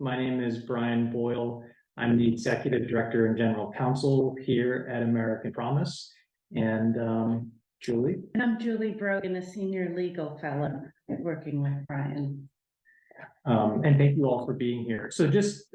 My name is Brian Boyle. I'm the Executive Director and General Counsel here at American Promise. And Julie? And I'm Julie Brogan, a Senior Legal Fellow working with Brian. And thank you all for being here. So just,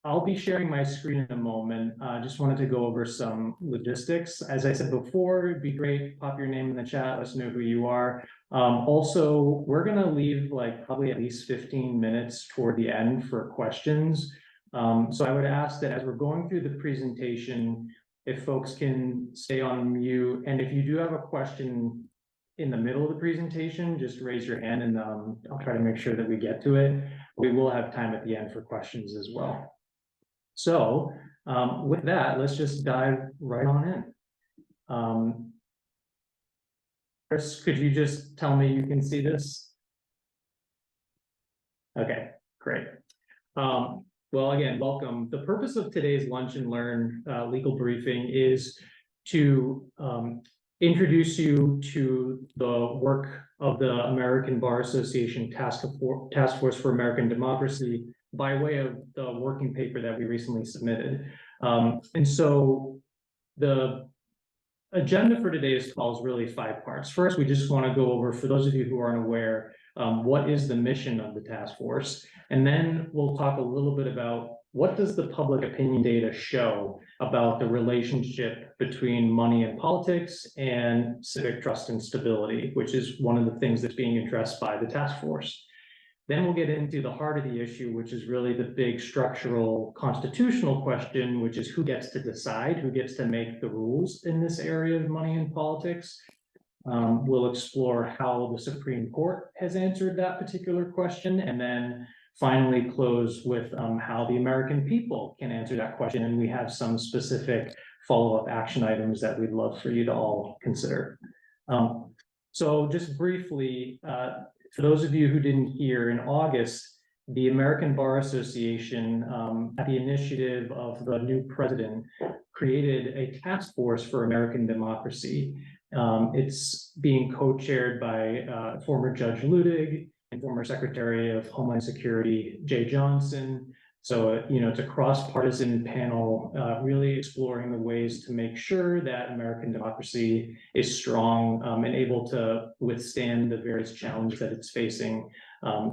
I'll be sharing my screen in a moment. Just wanted to go over some logistics. As I said before, it'd be great, pop your name in the chat, let us know who you are. Also, we're gonna leave like probably at least 15 minutes toward the end for questions. So I would ask that as we're going through the presentation, if folks can stay on mute, and if you do have a question in the middle of the presentation, just raise your hand and I'll try to make sure that we get to it. We will have time at the end for questions as well. So with that, let's just dive right on in. Chris, could you just tell me you can see this? Okay, great. Well, again, welcome. The purpose of today's Lunch and Learn legal briefing is to introduce you to the work of the American Bar Association Task Force for American Democracy by way of the working paper that we recently submitted. And so the agenda for today's call is really 5 parts. First, we just want to go over, for those of you who aren't aware, what is the mission of the task force? And then we'll talk a little bit about what does the public opinion data show about the relationship between money and politics and civic trust and stability, which is one of the things that's being addressed by the task force. Then we'll get into the heart of the issue, which is really the big structural constitutional question, which is who gets to decide, who gets to make the rules in this area of money and politics. We'll explore how the Supreme Court has answered that particular question, and then finally close with how the American people can answer that question. And we have some specific follow-up action items that we'd love for you to all consider. So just briefly, for those of you who didn't hear, in August, the American Bar Association, at the initiative of the new president, created a task force for American democracy. It's being co-chaired by former Judge Luttig and former Secretary of Homeland Security, Jeh Johnson. So, it's a cross-partisan panel really exploring the ways to make sure that American democracy is strong and able to withstand the various challenges that it's facing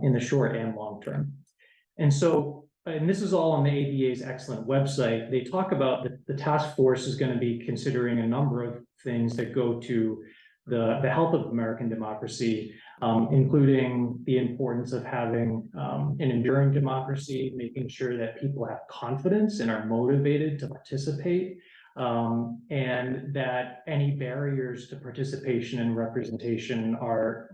in the short and long term. And so, and this is all on the ABA's excellent website, they talk about the task force is going to be considering a number of things that go to the health of American democracy, including the importance of having an enduring democracy, making sure that people have confidence and are motivated to participate, and that any barriers to participation and representation are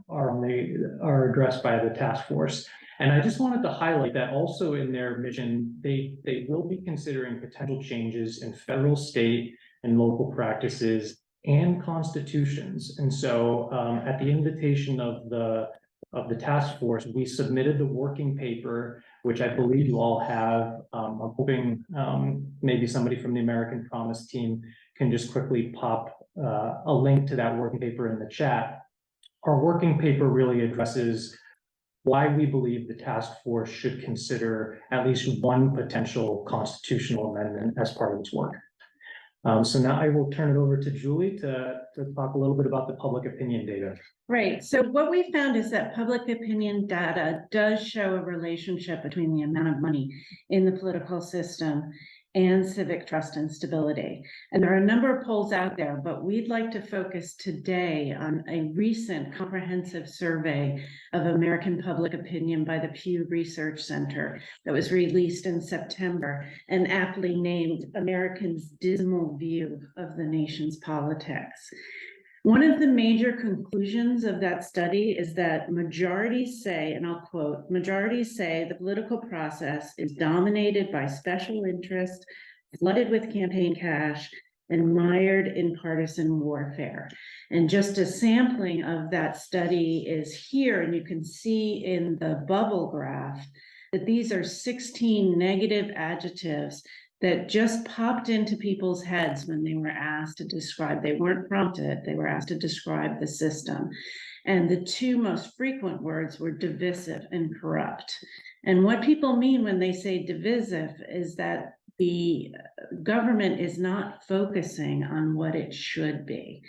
addressed by the task force. And I just wanted to highlight that also in their mission, they will be considering potential changes in federal, state, and local practices and constitutions. And so at the invitation of the task force, we submitted the working paper, which I believe you all have. I'm hoping maybe somebody from the American Promise team can just quickly pop a link to that working paper in the chat. Our working paper really addresses why we believe the task force should consider at least one potential constitutional amendment as part of its work. So now I will turn it over to Julie to talk a little bit about the public opinion data. Right. So what we found is that public opinion data does show a relationship between the amount of money in the political system and civic trust and stability. And there are a number of polls out there, but we'd like to focus today on a recent comprehensive survey of American public opinion by the Pew Research Center that was released in September and aptly named Americans' Dismal View of the Nation's Politics. One of the major conclusions of that study is that majorities say, and I'll quote, majorities say the political process is dominated by special interest, flooded with campaign cash, and mired in partisan warfare. And just a sampling of that study is here, and you can see in the bubble graph that these are 16 negative adjectives that just popped into people's heads when they were asked to describe, they weren't prompted, they were asked to describe the system. And the two most frequent words were divisive and corrupt. And what people mean when they say divisive is that the government is not focusing on what it should be.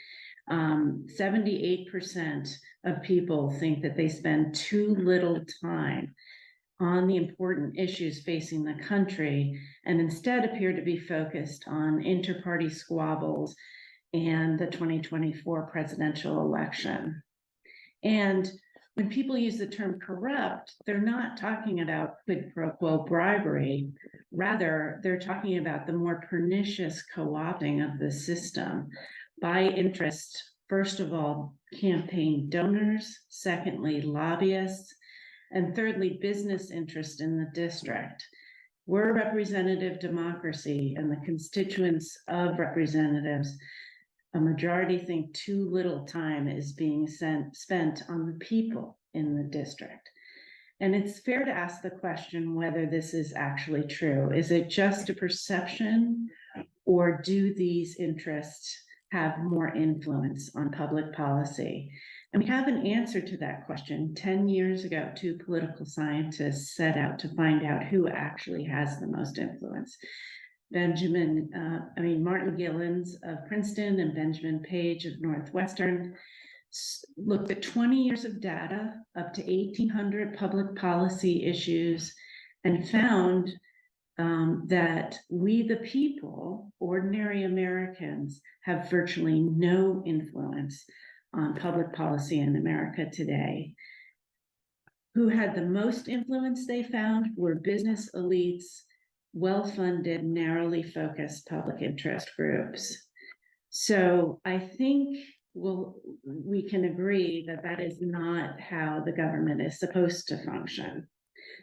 78% of people think that they spend too little time on the important issues facing the country and instead appear to be focused on inter-party squabbles and the 2024 presidential election. And when people use the term corrupt, they're not talking about quid pro quo bribery. Rather, they're talking about the more pernicious co-opting of the system by interest, first of all, campaign donors, secondly, lobbyists, and thirdly, business interest in the district. We're a representative democracy, and the constituents of representatives, a majority think too little time is being spent on the people in the district. And it's fair to ask the question whether this is actually true. Is it just a perception, or do these interests have more influence on public policy? And we have an answer to that question. 10 years ago, two political scientists set out to find out who actually has the most influence. Martin Gilens of Princeton and Benjamin Page of Northwestern looked at 20 years of data, up to 1,800 public policy issues, and found that we, the people, ordinary Americans, have virtually no influence on public policy in America today. Who had the most influence, they found, were business elites, well-funded, narrowly focused public interest groups. So I think we can agree that that is not how the government is supposed to function.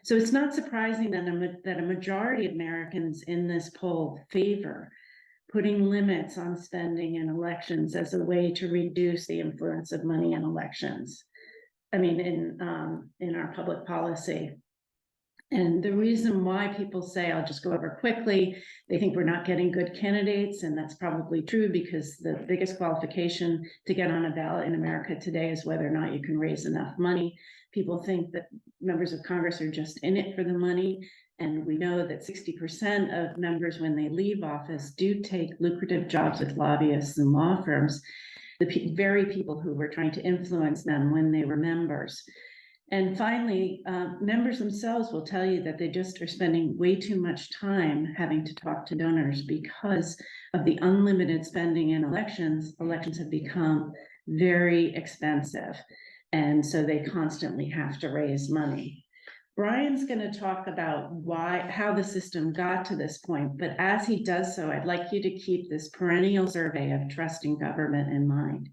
So it's not surprising that a majority of Americans in this poll favor putting limits on spending in elections as a way to reduce the influence of money in elections. In our public policy. And the reason why people say, I'll just go over quickly, they think we're not getting good candidates, and that's probably true because the biggest qualification to get on a ballot in America today is whether or not you can raise enough money. People think that members of Congress are just in it for the money, and we know that 60% of members, when they leave office, do take lucrative jobs with lobbyists and law firms, the very people who were trying to influence them when they were members. And finally, members themselves will tell you that they just are spending way too much time having to talk to donors because of the unlimited spending in elections. Elections have become very expensive, and so they constantly have to raise money. Brian's going to talk about how the system got to this point, but as he does so, I'd like you to keep this perennial survey of trusting government in mind.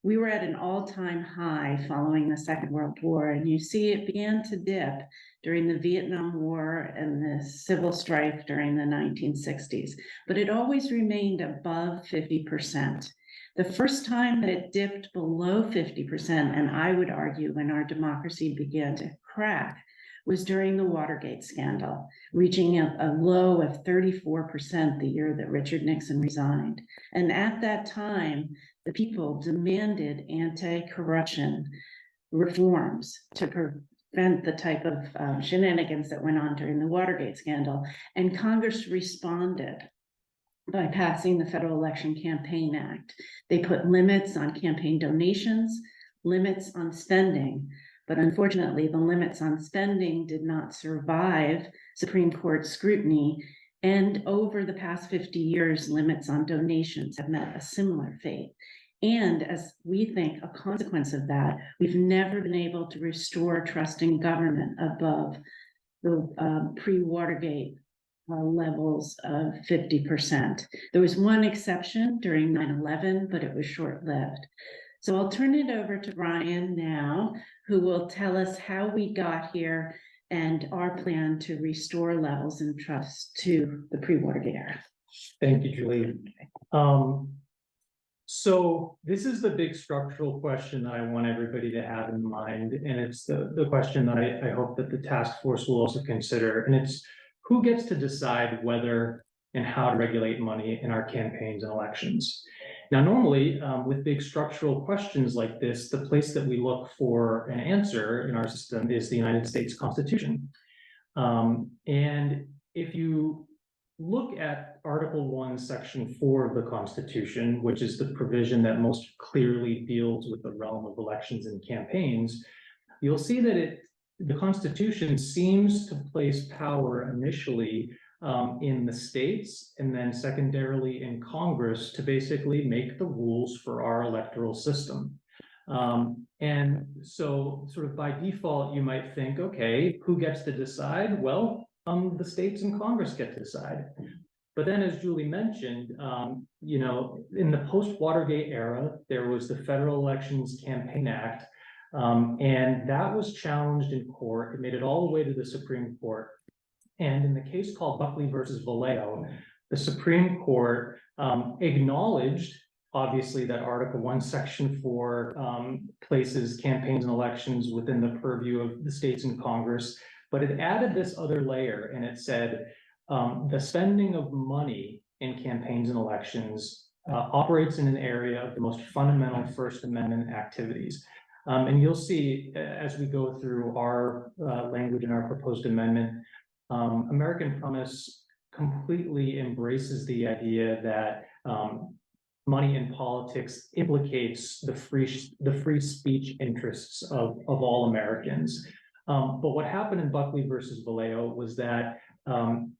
We were at an all-time high following the Second World War, and you see it began to dip during the Vietnam War and the civil strife during the 1960s, but it always remained above 50%. The first time that it dipped below 50%, and I would argue when our democracy began to crack, was during the Watergate scandal, reaching a low of 34% the year that Richard Nixon resigned. And at that time, the people demanded anti-corruption reforms to prevent the type of shenanigans that went on during the Watergate scandal. And Congress responded by passing the Federal Election Campaign Act. They put limits on campaign donations, limits on spending, but unfortunately, the limits on spending did not survive Supreme Court scrutiny. And over the past 50 years, limits on donations have met a similar fate. And as we think a consequence of that, we've never been able to restore trust in government above the pre-Watergate levels of 50%. There was one exception during 9/11, but it was short-lived. So I'll turn it over to Brian now, who will tell us how we got here and our plan to restore levels in trust to the pre-Watergate era. Thank you, Julie. So this is the big structural question that I want everybody to have in mind. And it's the question that I hope that the task force will also consider. And it's who gets to decide whether and how to regulate money in our campaigns and elections. Now, normally, with big structural questions like this, the place that we look for an answer in our system is the United States Constitution. And if you look at Article 1, Section 4 of the Constitution, which is the provision that most clearly deals with the realm of elections and campaigns, you'll see that the Constitution seems to place power initially in the states and then secondarily in Congress to basically make the rules for our electoral system. And so sort of by default, you might think, okay, who gets to decide? Well, the states and Congress get to decide. But then, as Julie mentioned, you know, in the post-Watergate era, there was the Federal Elections Campaign Act, and that was challenged in court. It made it all the way to the Supreme Court. And in the case called Buckley versus Valeo, the Supreme Court acknowledged, obviously, that Article 1, Section 4 places campaigns and elections within the purview of the states and Congress, but it added this other layer, and it said the spending of money in campaigns and elections operates in an area of the most fundamental First Amendment activities. And you'll see as we go through our language in our proposed amendment, American Promise completely embraces the idea that money in politics implicates the free speech interests of all Americans. But what happened in Buckley versus Valeo was that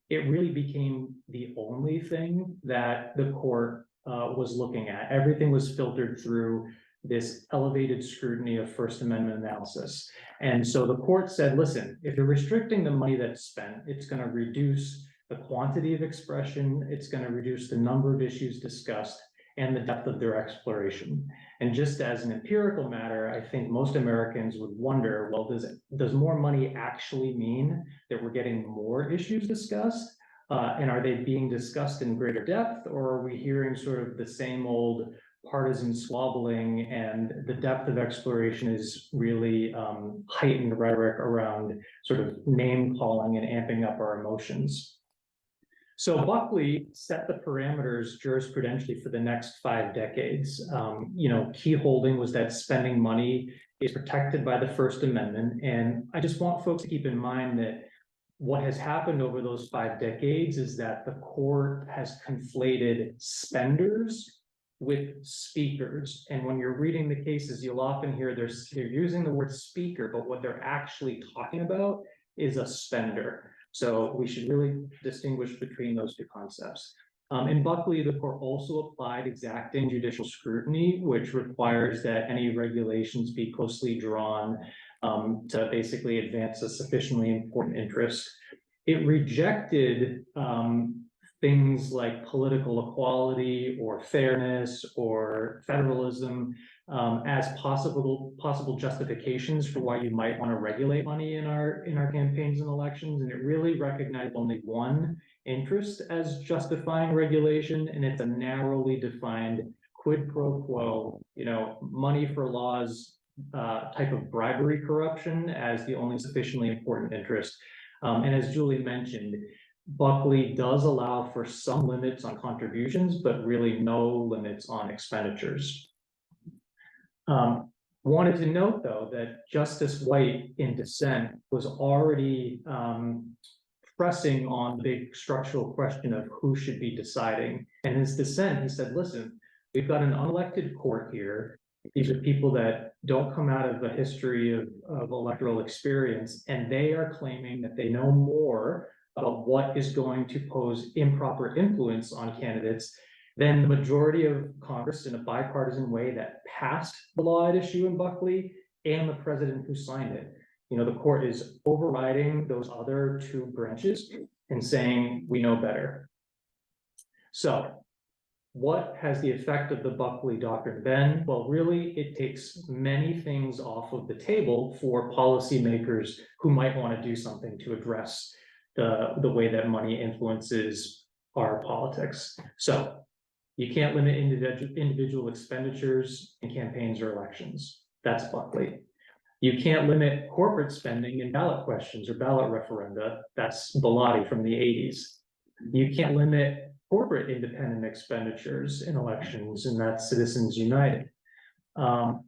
it really became the only thing that the court was looking at. Everything was filtered through this elevated scrutiny of First Amendment analysis. And so the court said, listen, if you're restricting the money that's spent, it's going to reduce the quantity of expression, it's going to reduce the number of issues discussed, and the depth of their exploration. And just as an empirical matter, I think most Americans would wonder, well, does more money actually mean that we're getting more issues discussed? And are they being discussed in greater depth, or are we hearing sort of the same old partisan squabbling, and the depth of exploration is really heightened rhetoric around sort of name calling and amping up our emotions? So Buckley set the parameters jurisprudentially for the next 5 decades. You know, key holding was that spending money is protected by the First Amendment. And I just want folks to keep in mind that what has happened over those 5 decades is that the court has conflated spenders with speakers. And when you're reading the cases, you'll often hear they're using the word speaker, but what they're actually talking about is a spender. So we should really distinguish between those two concepts. In Buckley, the court also applied exacting judicial scrutiny, which requires that any regulations be closely drawn to basically advance a sufficiently important interest. It rejected things like political equality or fairness or federalism as possible justifications for why you might want to regulate money in our campaigns and elections. And it really recognized only one interest as justifying regulation, and it's a narrowly defined quid pro quo, you know, money for laws type of bribery corruption as the only sufficiently important interest. And as Julie mentioned, Buckley does allow for some limits on contributions, but really no limits on expenditures. Wanted to note, though, that Justice White in dissent was already pressing on the big structural question of who should be deciding. And in his dissent, he said, listen, we've got an unelected court here. These are people that don't come out of a history of electoral experience, and they are claiming that they know more about what is going to pose improper influence on candidates than the majority of Congress in a bipartisan way that passed the law at issue in Buckley and the president who signed it. You know, the court is overriding those other 2 branches and saying, we know better. So what has the effect of the Buckley doctrine been? Well, really, it takes many things off of the table for policymakers who might want to do something to address the way that money influences our politics. So you can't limit individual expenditures in campaigns or elections. That's Buckley. You can't limit corporate spending in ballot questions or ballot referenda. That's Bellotti from the 80s. You can't limit corporate independent expenditures in elections, and that's Citizens United.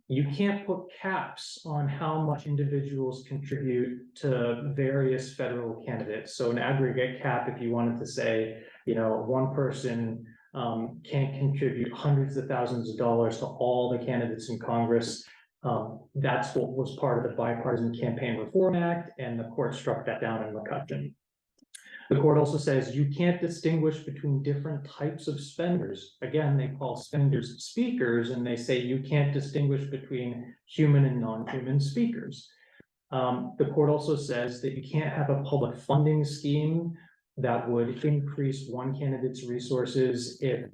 You can't put caps on how much individuals contribute to various federal candidates. So an aggregate cap, if you wanted to say, one person can't contribute hundreds of thousands of dollars to all the candidates in Congress. That's what was part of the Bipartisan Campaign Reform Act, and the court struck that down in McCutcheon. The court also says you can't distinguish between different types of spenders. Again, they call spenders speakers, and they say you can't distinguish between human and non-human speakers. The court also says that you can't have a public funding scheme that would increase one candidate's resources if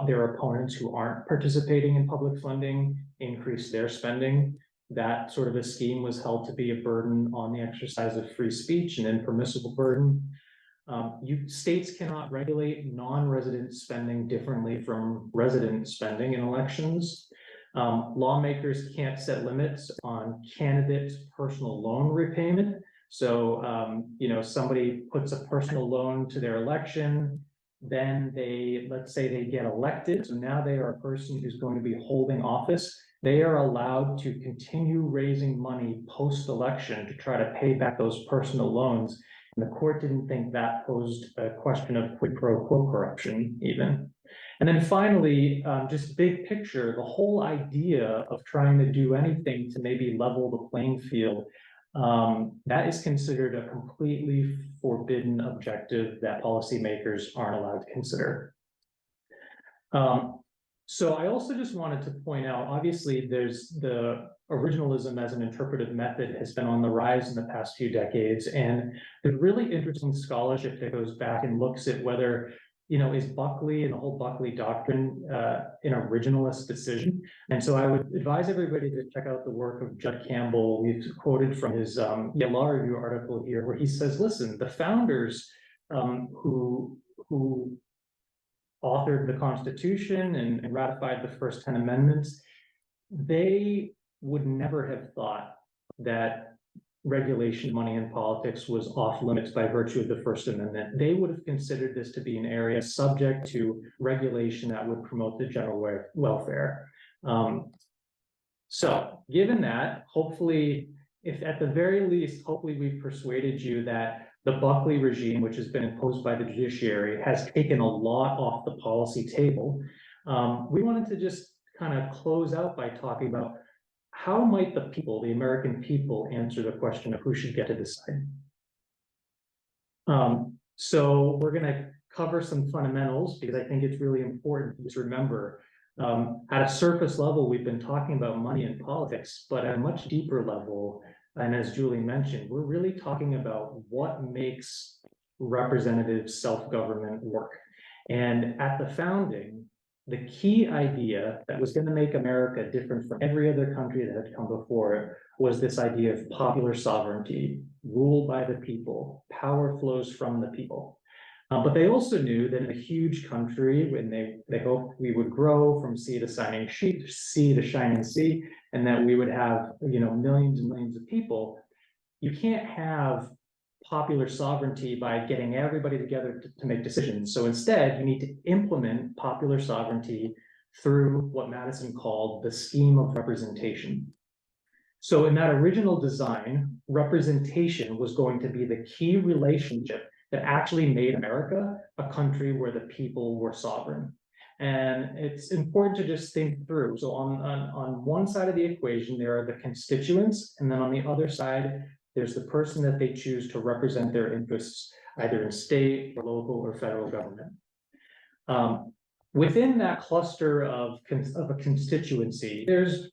their opponents who aren't participating in public funding increase their spending. That sort of a scheme was held to be a burden on the exercise of free speech, an impermissible burden. States cannot regulate non-resident spending differently from resident spending in elections. Lawmakers can't set limits on candidates' personal loan repayment. So, somebody puts a personal loan to their election, then let's say they get elected. So now they are a person who's going to be holding office. They are allowed to continue raising money post-election to try to pay back those personal loans. And the court didn't think that posed a question of quid pro quo corruption even. And then finally, just big picture, the whole idea of trying to do anything to maybe level the playing field, that is considered a completely forbidden objective that policymakers aren't allowed to consider. So I also just wanted to point out, obviously, there's the originalism as an interpretive method has been on the rise in the past few decades. And there's really interesting scholarship that goes back and looks at whether, is Buckley and the whole Buckley doctrine an originalist decision? And so I would advise everybody to check out the work of Judd Campbell. We've quoted from his Law Review article here, where he says, listen, the founders who authored the Constitution and ratified the first 10 amendments, they would never have thought that regulation of money in politics was off limits by virtue of the First Amendment. They would have considered this to be an area subject to regulation that would promote the general welfare. So given that, hopefully, if at the very least, hopefully we've persuaded you that the Buckley regime, which has been imposed by the judiciary, has taken a lot off the policy table. We wanted to just kind of close out by talking about how might the people, the American people, answer the question of who should get to decide. So we're going to cover some fundamentals because I think it's really important to remember. At a surface level, we've been talking about money in politics, but at a much deeper level, and as Julie mentioned, we're really talking about what makes representative self-government work. And at the founding, the key idea that was going to make America different from every other country that had come before it was this idea of popular sovereignty, ruled by the people, power flows from the people. But they also knew that in a huge country, when they hoped we would grow from sea to shining sea to shining sea, and that we would have millions and millions of people. You can't have popular sovereignty by getting everybody together to make decisions. So instead, you need to implement popular sovereignty through what Madison called the scheme of representation. So in that original design, representation was going to be the key relationship that actually made America a country where the people were sovereign. And it's important to just think through. So on one side of the equation, there are the constituents, and then on the other side, there's the person that they choose to represent their interests, either in state or local or federal government. Within that cluster of a constituency, there's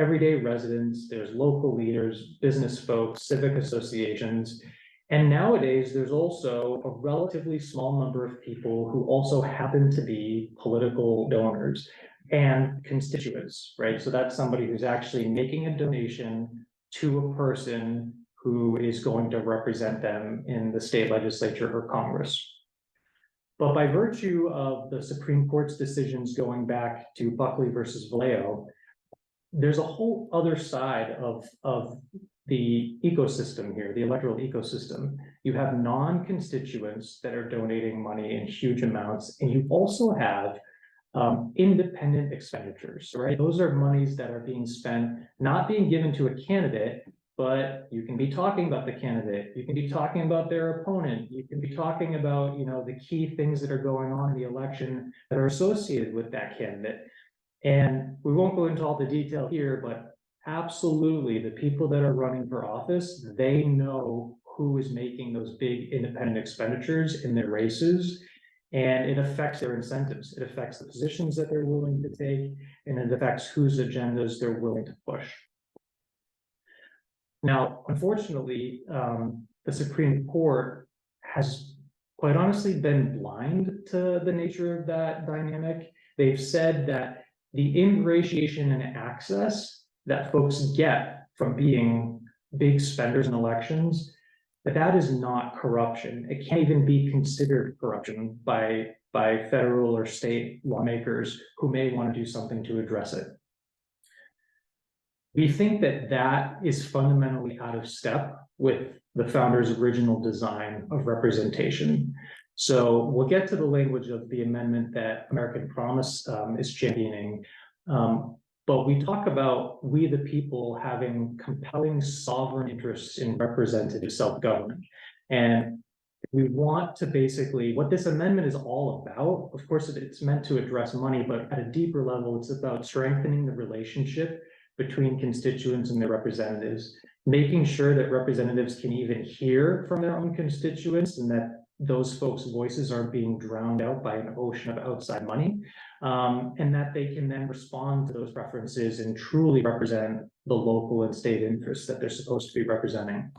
everyday residents, there's local leaders, business folks, civic associations. And nowadays, there's also a relatively small number of people who also happen to be political donors and constituents, right? So that's somebody who's actually making a donation to a person who is going to represent them in the state legislature or Congress. But by virtue of the Supreme Court's decisions going back to Buckley versus Valeo, there's a whole other side of the ecosystem here, the electoral ecosystem. You have non-constituents that are donating money in huge amounts, and you also have independent expenditures, right? Those are monies that are being spent, not being given to a candidate, but you can be talking about the candidate, you can be talking about their opponent, you can be talking about, the key things that are going on in the election that are associated with that candidate. And we won't go into all the detail here, but absolutely, the people that are running for office, they know who is making those big independent expenditures in their races. And it affects their incentives. It affects the positions that they're willing to take, and it affects whose agendas they're willing to push. Now, unfortunately, the Supreme Court has quite honestly been blind to the nature of that dynamic. They've said that the ingratiation and access that folks get from being big spenders in elections, that is not corruption. It can't even be considered corruption by federal or state lawmakers who may want to do something to address it. We think that that is fundamentally out of step with the founders' original design of representation. So we'll get to the language of the amendment that American Promise is championing. But we talk about we the people having compelling sovereign interests in representative self-government. And we want to basically, what this amendment is all about, of course, it's meant to address money, but at a deeper level, it's about strengthening the relationship between constituents and their representatives, making sure that representatives can even hear from their own constituents and that those folks' voices aren't being drowned out by an ocean of outside money, and that they can then respond to those preferences and truly represent the local and state interests that they're supposed to be representing.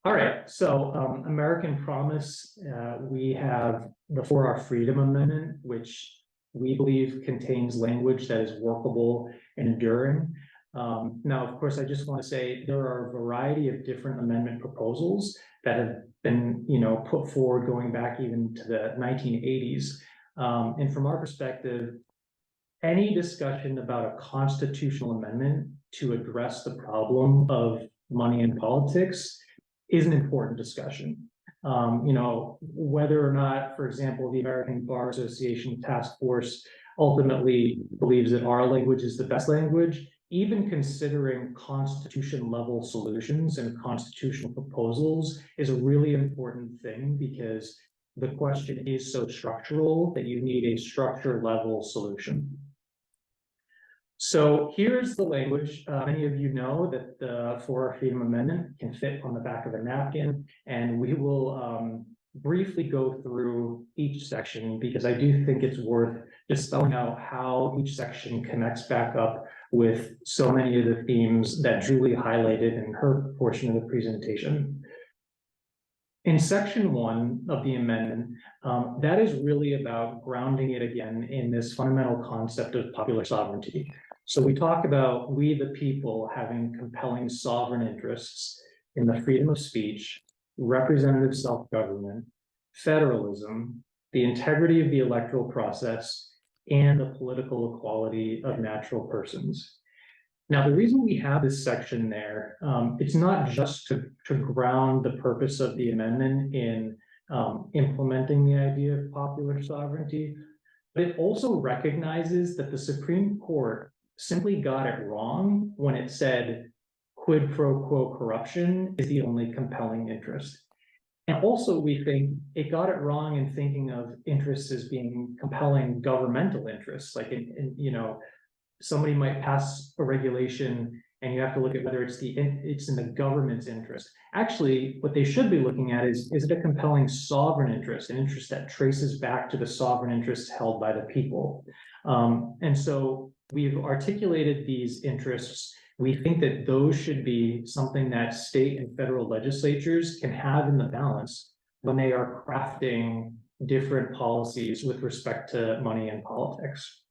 All right, so American Promise, we have the For Our Freedom Amendment, which we believe contains language that is workable and enduring. Now, of course, I just want to say there are a variety of different amendment proposals that have been, put forward going back even to the 1980s. And from our perspective, any discussion about a constitutional amendment to address the problem of money in politics is an important discussion. Whether or not, for example, the American Bar Association Task Force ultimately believes that our language is the best language, even considering constitution level solutions and constitutional proposals is a really important thing, because the question is so structural that you need a structure level solution. So here's the language. Many of you know that the For Our Freedom Amendment can fit on the back of a napkin, and we will briefly go through each section because I do think it's worth just spelling out how each section connects back up with so many of the themes that Julie highlighted in her portion of the presentation. In section 1 of the amendment, that is really about grounding it again in this fundamental concept of popular sovereignty. So we talk about we the people having compelling sovereign interests in the freedom of speech, representative self-government, federalism, the integrity of the electoral process, and the political equality of natural persons. Now, the reason we have this section there, it's not just to ground the purpose of the amendment in implementing the idea of popular sovereignty, but it also recognizes that the Supreme Court simply got it wrong when it said quid pro quo corruption is the only compelling interest. And also, we think it got it wrong in thinking of interests as being compelling governmental interests, like somebody might pass a regulation and you have to look at whether it's in the government's interest. Actually, what they should be looking at is it a compelling sovereign interest, an interest that traces back to the sovereign interests held by the people. And so we've articulated these interests. We think that those should be something that state and federal legislatures can have in the balance when they are crafting different policies with respect to money and politics.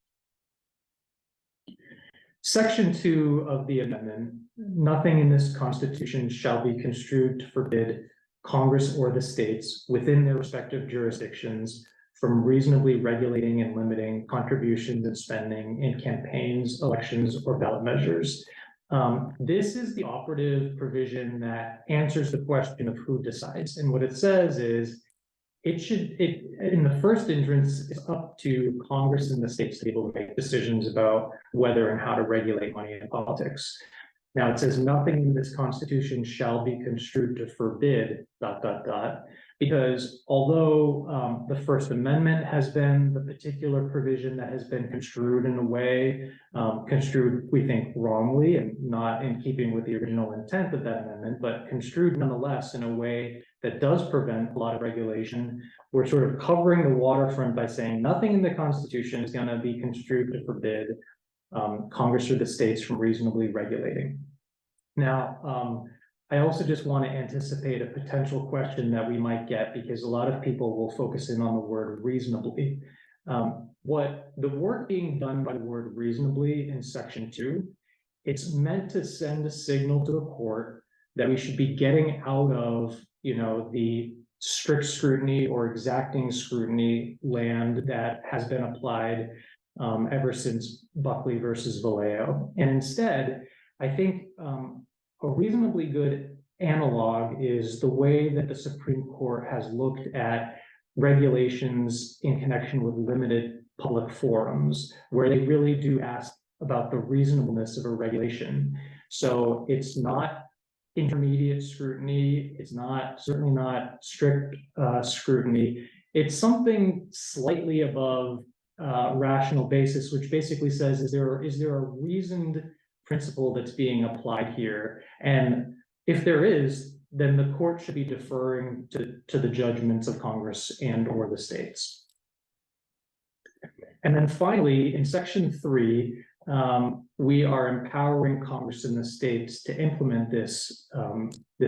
Section 2 of the amendment, nothing in this Constitution shall be construed to forbid Congress or the states within their respective jurisdictions from reasonably regulating and limiting contributions and spending in campaigns, elections, or ballot measures. This is the operative provision that answers the question of who decides. And what it says is in the first instance, it's up to Congress and the states to be able to make decisions about whether and how to regulate money in politics. Now, it says nothing in this Constitution shall be construed to forbid, ... Because although the First Amendment has been the particular provision that has been construed in a way, construed, we think, wrongly and not in keeping with the original intent of that amendment, but construed nonetheless in a way that does prevent a lot of regulation, we're sort of covering the waterfront by saying nothing in the Constitution is going to be construed to forbid Congress or the states from reasonably regulating. Now, I also just want to anticipate a potential question that we might get, because a lot of people will focus in on the word reasonably. What the work being done by the word reasonably in section 2, it's meant to send a signal to the court that we should be getting out of, the strict scrutiny or exacting scrutiny land that has been applied ever since Buckley versus Vallejo. And instead, I think a reasonably good analog is the way that the Supreme Court has looked at regulations in connection with limited public forums, where they really do ask about the reasonableness of a regulation. So it's not intermediate scrutiny, it's certainly not strict scrutiny. It's something slightly above rational basis, which basically says, is there a reasoned principle that's being applied here? And if there is, then the court should be deferring to the judgments of Congress and or the states. And then finally, in section 3, we are empowering Congress and the states to implement this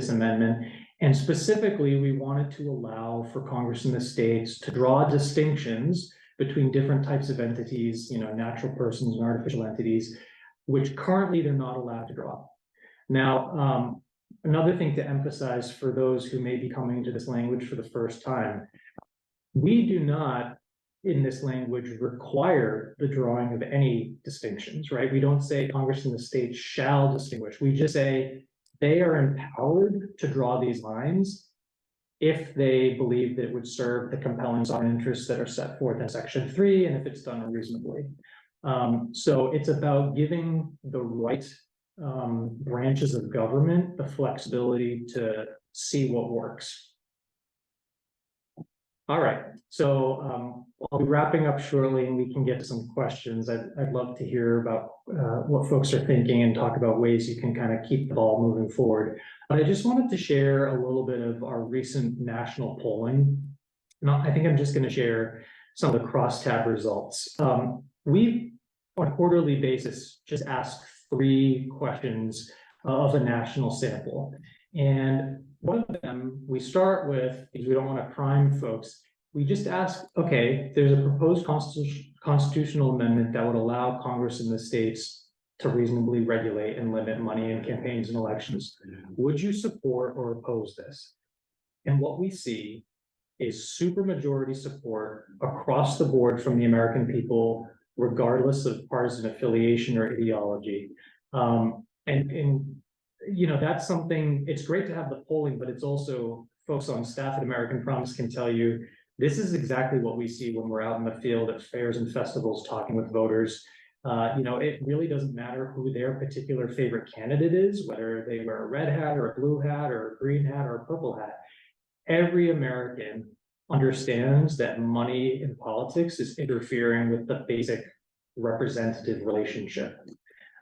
amendment. And specifically, we wanted to allow for Congress and the states to draw distinctions between different types of entities, natural persons and artificial entities, which currently they're not allowed to draw. Now, another thing to emphasize for those who may be coming to this language for the first time, we do not, in this language, require the drawing of any distinctions, right? We don't say Congress and the states shall distinguish. We just say they are empowered to draw these lines if they believe that it would serve the compelling sovereign interests that are set forth in section 3, and if it's done reasonably. So it's about giving the right branches of government the flexibility to see what works. All right, so I'll be wrapping up shortly and we can get to some questions. I'd love to hear about what folks are thinking and talk about ways you can kind of keep the ball moving forward. But I just wanted to share a little bit of our recent national polling. Now, I think I'm just going to share some of the crosstab results. We, on a quarterly basis, just ask 3 questions of a national sample. And one of them, we start with, because we don't want to prime folks, we just ask, okay, there's a proposed constitutional amendment that would allow Congress and the states to reasonably regulate and limit money in campaigns and elections. Would you support or oppose this? And what we see is supermajority support across the board from the American people, regardless of partisan affiliation or ideology. That's something, it's great to have the polling, but it's also, folks on staff at American Promise can tell you, this is exactly what we see when we're out in the field at fairs and festivals talking with voters. It really doesn't matter who their particular favorite candidate is, whether they wear a red hat or a blue hat or a green hat or a purple hat. Every American understands that money in politics is interfering with the basic representative relationship.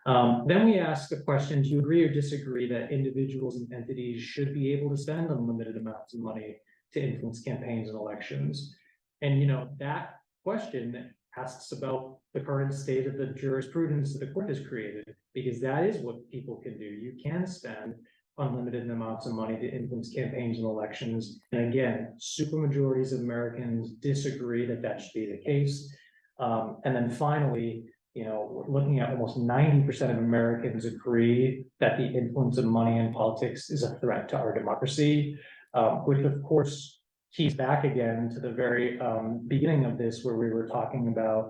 Then we ask the question, do you agree or disagree that individuals and entities should be able to spend unlimited amounts of money to influence campaigns and elections? And that question asks about the current state of the jurisprudence that the court has created, because that is what people can do. You can spend unlimited amounts of money to influence campaigns and elections. And again, supermajorities of Americans disagree that that should be the case. And then finally, we're looking at almost 90% of Americans agree that the influence of money in politics is a threat to our democracy, which of course keys back again to the very beginning of this, where we were talking about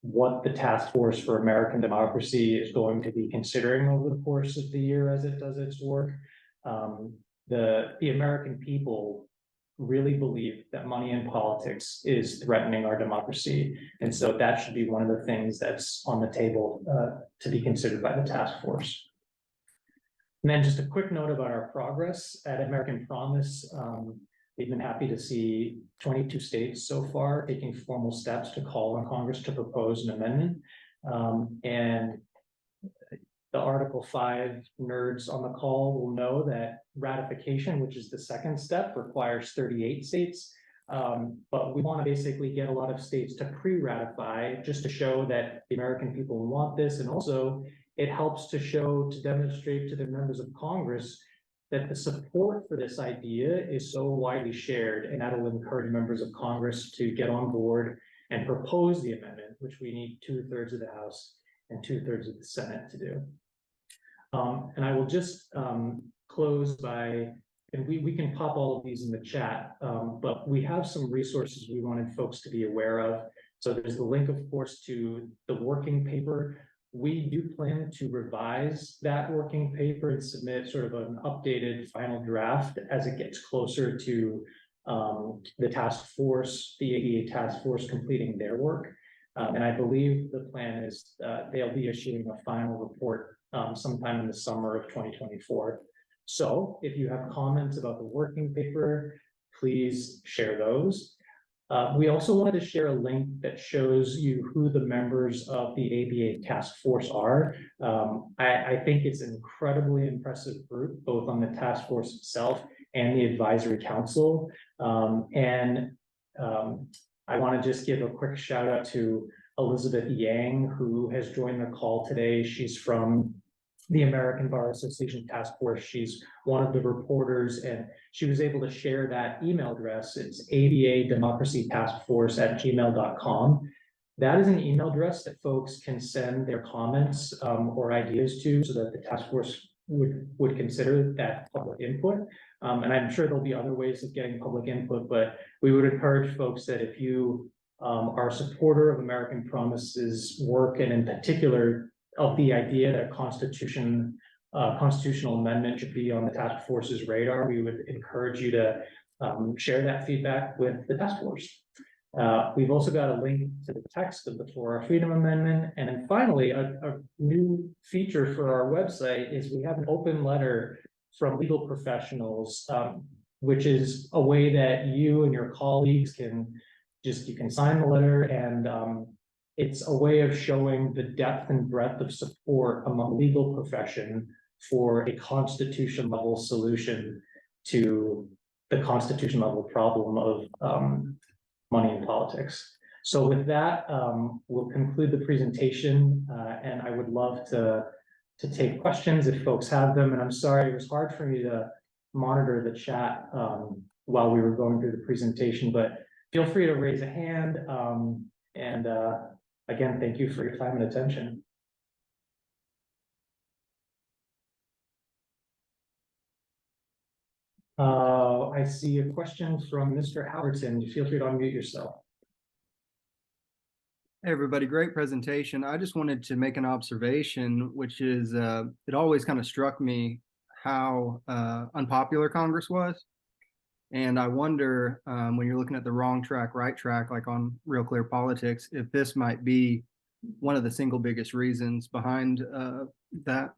what the Task Force for American Democracy is going to be considering over the course of the year as it does its work. The American people really believe that money in politics is threatening our democracy. And so that should be one of the things that's on the table to be considered by the task force. And then just a quick note about our progress at American Promise. We've been happy to see 22 states so far taking formal steps to call on Congress to propose an amendment. And the Article 5 nerds on the call will know that ratification, which is the second step, requires 38 states. But we want to basically get a lot of states to pre-ratify just to show that the American people want this. And also it helps to demonstrate to the members of Congress that the support for this idea is so widely shared, and that'll encourage members of Congress to get on board and propose the amendment, which we need 2/3 of the House and 2/3 of the Senate to do. And I will just close by, and we can pop all of these in the chat, but we have some resources we wanted folks to be aware of. So there's the link, of course, to the working paper. We do plan to revise that working paper and submit sort of an updated final draft as it gets closer to the task force, the ADA task force completing their work. And I believe the plan is they'll be issuing a final report sometime in the summer of 2024. So if you have comments about the working paper, please share those. We also wanted to share a link that shows you who the members of the ABA task force are. I think it's an incredibly impressive group, both on the task force itself and the advisory council. I want to just give a quick shout out to Elizabeth Yang, who has joined the call today. She's from the American Bar Association Task Force. She's one of the reporters, and she was able to share that email address. It's abademocracytaskforce@gmail.com. That is an email address that folks can send their comments or ideas to, so that the task force would consider that public input. And I'm sure there'll be other ways of getting public input, but we would encourage folks that if you are a supporter of American Promise's work, and in particular of the idea that constitutional amendment should be on the task force's radar, we would encourage you to share that feedback with the task force. We've also got a link to the text of the 4R Freedom Amendment. And then finally, a new feature for our website is we have an open letter from legal professionals, which is a way that you and your colleagues you can sign the letter, and it's a way of showing the depth and breadth of support among legal profession for a constitution level solution to the constitution level problem of money in politics. So with that, we'll conclude the presentation, and I would love to take questions if folks have them. And I'm sorry, it was hard for me to monitor the chat while we were going through the presentation, but feel free to raise a hand. Again, thank you for your time and attention. I see a question from Mr. Howerton. Feel free to unmute yourself. Hey everybody, great presentation. I just wanted to make an observation, which is it always kind of struck me how unpopular Congress was. And I wonder when you're looking at the wrong track, right track, like on Real Clear Politics, if this might be one of the single biggest reasons behind that.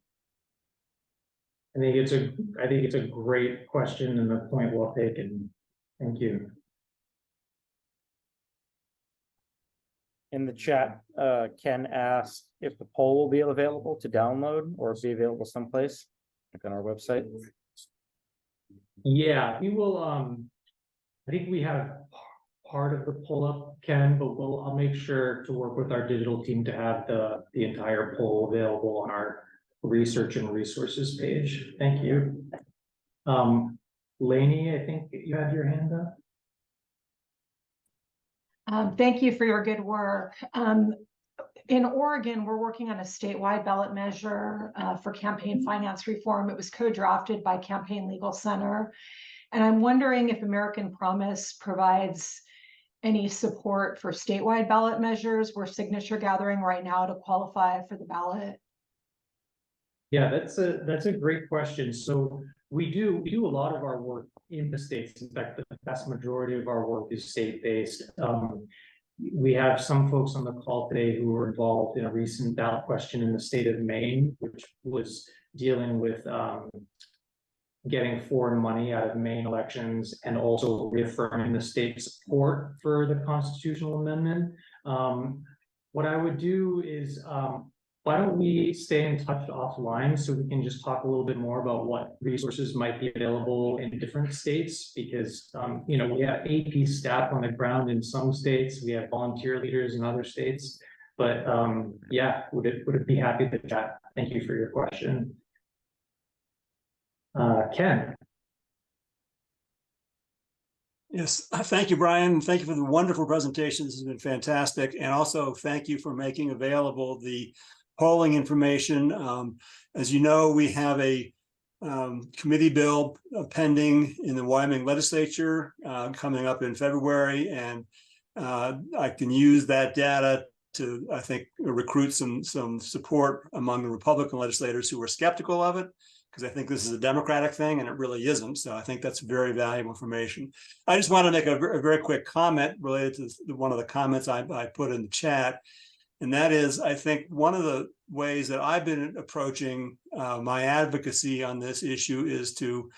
I think it's a great question and a point well taken. Thank you. In the chat, Ken asked if the poll will be available to download or be available someplace, like on our website. Yeah, we will. I think we have part of the poll up, Ken, but I'll make sure to work with our digital team to have the entire poll available on our research and resources page. Thank you. Lainey, I think you had your hand up. Thank you for your good work. In Oregon, we're working on a statewide ballot measure for campaign finance reform. It was co-drafted by Campaign Legal Center. And I'm wondering if American Promise provides any support for statewide ballot measures. We're signature gathering right now to qualify for the ballot. Yeah, that's a great question. So we do a lot of our work in the states. In fact, the vast majority of our work is state-based. We have some folks on the call today who were involved in a recent ballot question in the state of Maine, which was dealing with getting foreign money out of Maine elections and also reaffirming the state's support for the constitutional amendment. What I would do is, why don't we stay in touch offline so we can just talk a little bit more about what resources might be available in different states? Because, you know, we have AP staff on the ground in some states, we have volunteer leaders in other states. But yeah, would be happy to chat. Thank you for your question. Ken. Yes, thank you, Brian. Thank you for the wonderful presentation. This has been fantastic. And also thank you for making available the polling information. As you know, we have a committee bill pending in the Wyoming legislature coming up in February. And I can use that data to, I think, recruit some support among the Republican legislators who are skeptical of it, because I think this is a Democratic thing and it really isn't. So I think that's very valuable information. I just want to make a very quick comment related to one of the comments I put in the chat. And that is, I think one of the ways that I've been approaching my advocacy on this issue is to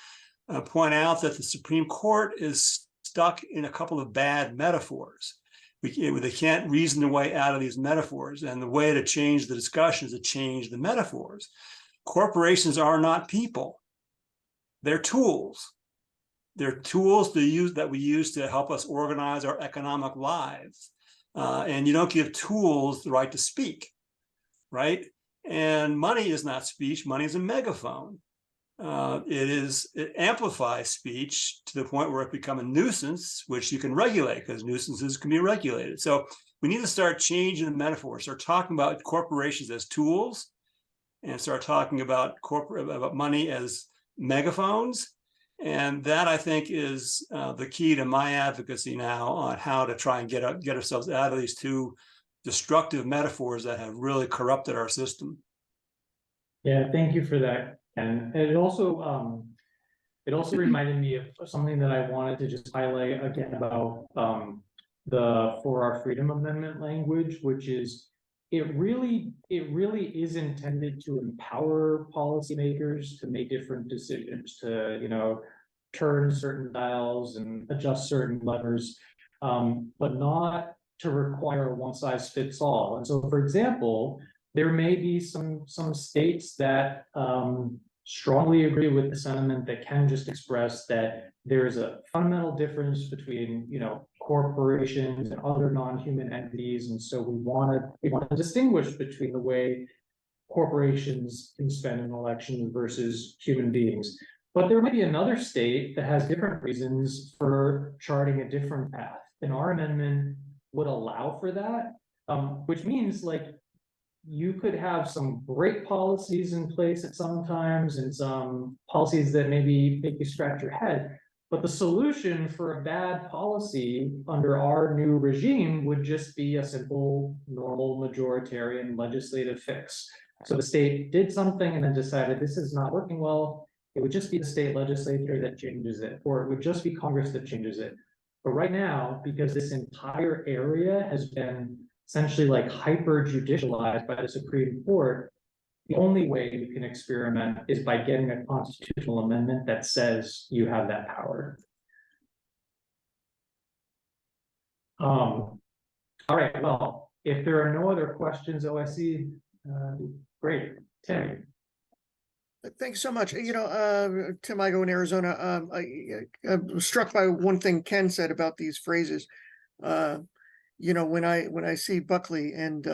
point out that the Supreme Court is stuck in a couple of bad metaphors. They can't reason their way out of these metaphors. And the way to change the discussion is to change the metaphors. Corporations are not people. They're tools. They're tools that we use to help us organize our economic lives. And you don't give tools the right to speak, right? And money is not speech. Money is a megaphone. It amplifies speech to the point where it becomes a nuisance, which you can regulate because nuisances can be regulated. So we need to start changing the metaphor, start talking about corporations as tools, and start talking about money as megaphones. And that, I think, is the key to my advocacy now on how to try and get ourselves out of these two destructive metaphors that have really corrupted our system. Yeah, thank you for that. And it also reminded me of something that I wanted to just highlight again about the For Our Freedom Amendment language, which is it really is intended to empower policymakers to make different decisions, to, you know, turn certain dials and adjust certain levers, but not to require a one size fits all. And so, for example, there may be some states that strongly agree with the sentiment that Ken just expressed, that there is a fundamental difference between, you know, corporations and other non-human entities, and so we want to distinguish between the way corporations can spend an election versus human beings. But there might be another state that has different reasons for charting a different path, and our amendment would allow for that, which means, like, you could have some great policies in place at some times and some policies that maybe make you scratch your head. But the solution for a bad policy under our new regime would just be a simple, normal, majoritarian legislative fix. So the state did something and then decided this is not working well. It would just be the state legislature that changes it, or it would just be Congress that changes it. But right now, because this entire area has been essentially like hyper judicialized by the Supreme Court, the only way you can experiment is by getting a constitutional amendment that says you have that power. All right, well, if there are no other questions, OSC, great. Tim. Thanks so much. You know, Tim Igo in Arizona, I'm struck by one thing Ken said about these phrases. You know, when I see Buckley and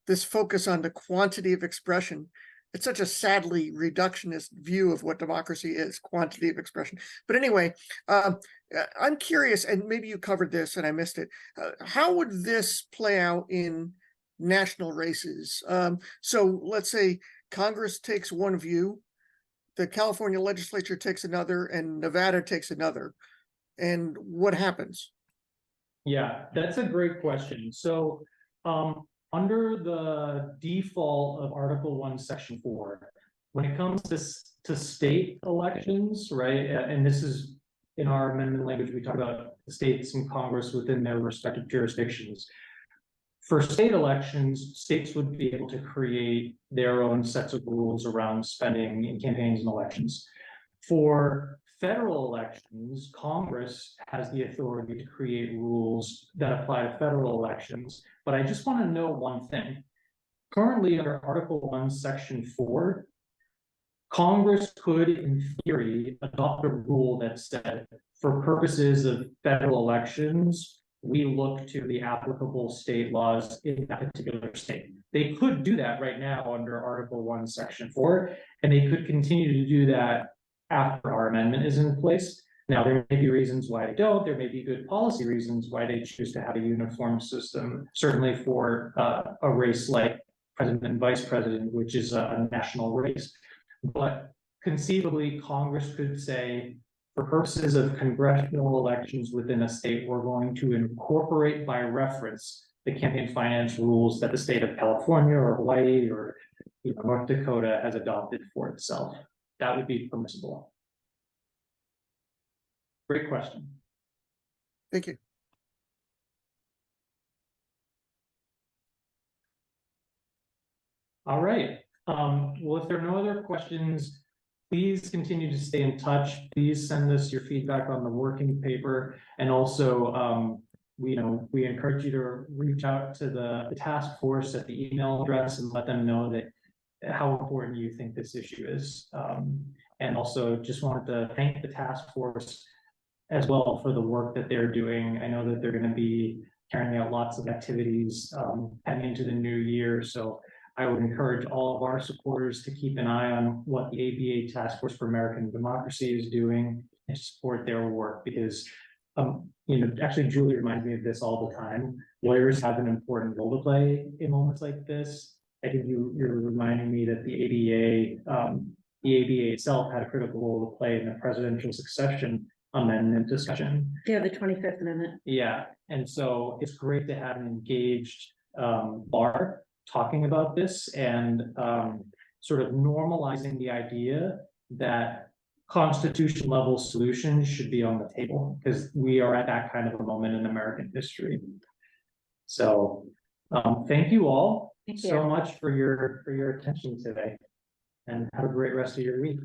this focus on the quantity of expression, it's such a sadly reductionist view of what democracy is, quantity of expression. But anyway, I'm curious, and maybe you covered this and I missed it. How would this play out in national races? So let's say Congress takes one view, the California legislature takes another, and Nevada takes another. And what happens? Yeah, that's a great question. So, under the default of Article 1, Section 4, when it comes to state elections, right, and this is in our amendment language, we talk about the states and Congress within their respective jurisdictions. For state elections, states would be able to create their own sets of rules around spending in campaigns and elections. For federal elections, Congress has the authority to create rules that apply to federal elections. But I just want to know one thing. Currently, under Article 1, Section 4, Congress could, in theory, adopt a rule that said, for purposes of federal elections, we look to the applicable state laws in that particular state. They could do that right now under Article 1, Section 4, and they could continue to do that after our amendment is in place. Now, there may be reasons why they don't. There may be good policy reasons why they choose to have a uniform system, certainly for a race like president and vice president, which is a national race. But conceivably, Congress could say, for purposes of congressional elections within a state, we're going to incorporate by reference the campaign finance rules that the state of California or Hawaii or North Dakota has adopted for itself. That would be permissible. Great question. Thank you. All right. Well, if there are no other questions, please continue to stay in touch. Please send us your feedback on the working paper. And also, we encourage you to reach out to the task force at the email address and let them know that how important you think this issue is. And also just wanted to thank the task force as well for the work that they're doing. I know that they're going to be carrying out lots of activities heading into the new year. So I would encourage all of our supporters to keep an eye on what the ABA Task Force for American Democracy is doing and support their work because, actually Julie reminds me of this all the time. Lawyers have an important role to play in moments like this. I think you're reminding me that the ABA itself had a critical role to play in the presidential succession amendment discussion. Yeah, the 25th Amendment. Yeah, and so it's great to have an engaged bar talking about this and sort of normalizing the idea that constitution level solutions should be on the table because we are at that kind of a moment in American history. So thank you all Thank so you. much for your attention today and have a great rest of your week.